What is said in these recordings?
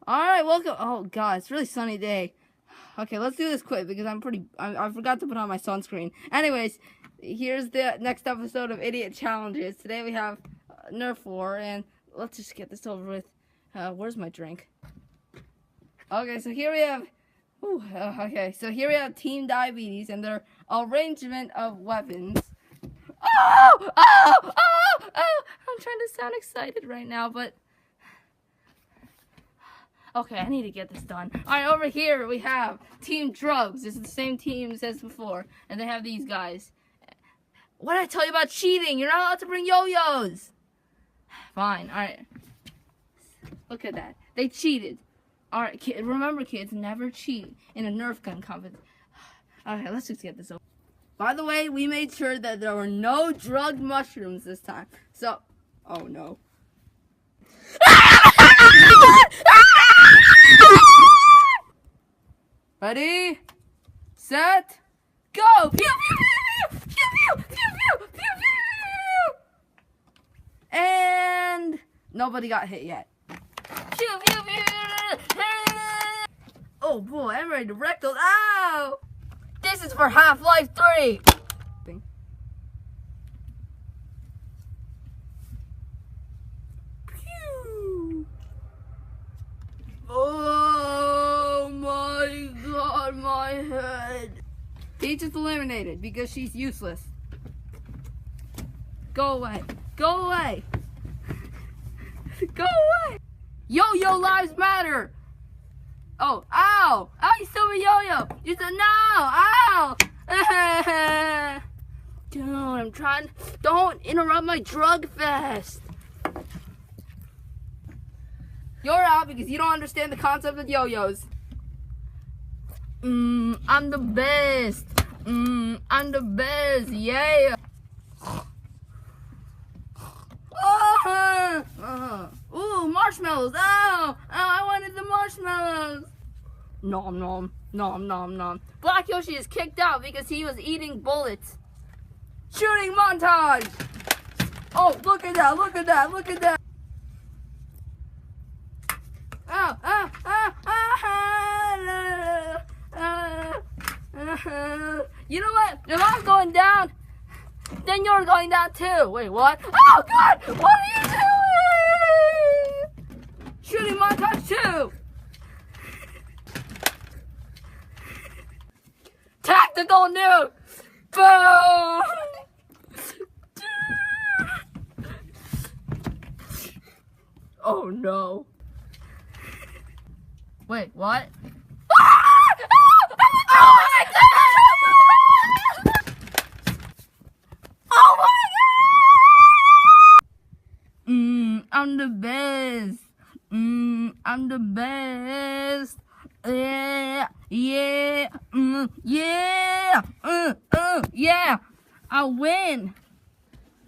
Alright, welcome. Oh, God, it's a really sunny day. Okay, let's do this quick because I forgot to put on my sunscreen. Anyways, here's the next episode of Idiot Challenges. Today we have Nerf War, and let's just get this over with. Where's my drink? Okay, so here we have... okay, so here we have Team Diabetes and their arrangement of weapons. Oh! Oh! Oh! Oh! I'm trying to sound excited right now, but... Okay, I need to get this done. Alright, over here we have Team Drugs. This is the same team as before. And they have these guys. What did I tell you about cheating? You're not allowed to bring yo-yos. Fine, alright. Look at that. They cheated. Alright, remember kids, never cheat in a Nerf gun competition. Alright, let's just get this over. By the way, we made sure that there were no drugged mushrooms this time. So, oh no. Ready, set, go! Pew, pew, pew, pew, pew, pew, pew, pew, pew. And nobody got hit yet. Pew, pew, pew. Oh boy, I'm ready to wreck those. Ow! This is for Half-Life 3. Pew. Oh my God, my head. Peach is eliminated because she's useless. Go away. Go away. Go away. Yo-yo lives matter. Oh, ow. Ow, you stole my yo-yo. You said no. Ow. Dude, I'm trying. Don't interrupt my drug fest. You're out because you don't understand the concept of yo-yos. I'm the best. I'm the best. Yeah. Ooh, marshmallows. Oh, I wanted the marshmallows. Nom nom nom nom nom. Black Yoshi is kicked out because he was eating bullets. Shooting montage. Oh, look at that! Look at that! Look at that! You know what? If I'm going down, then you're going down too. Wait, what? Oh God! What are you doing? Shooting montage too. Tactical nuke. Boom! Oh no. Wait, what? Oh my God! Oh my God! I'm the best. I'm the best. Yeah, yeah, yeah, yeah. I win.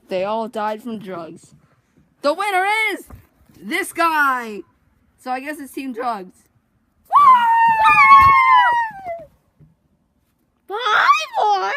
They all died from drugs. The winner is this guy. So I guess it's Team Drugs. Bye, boy.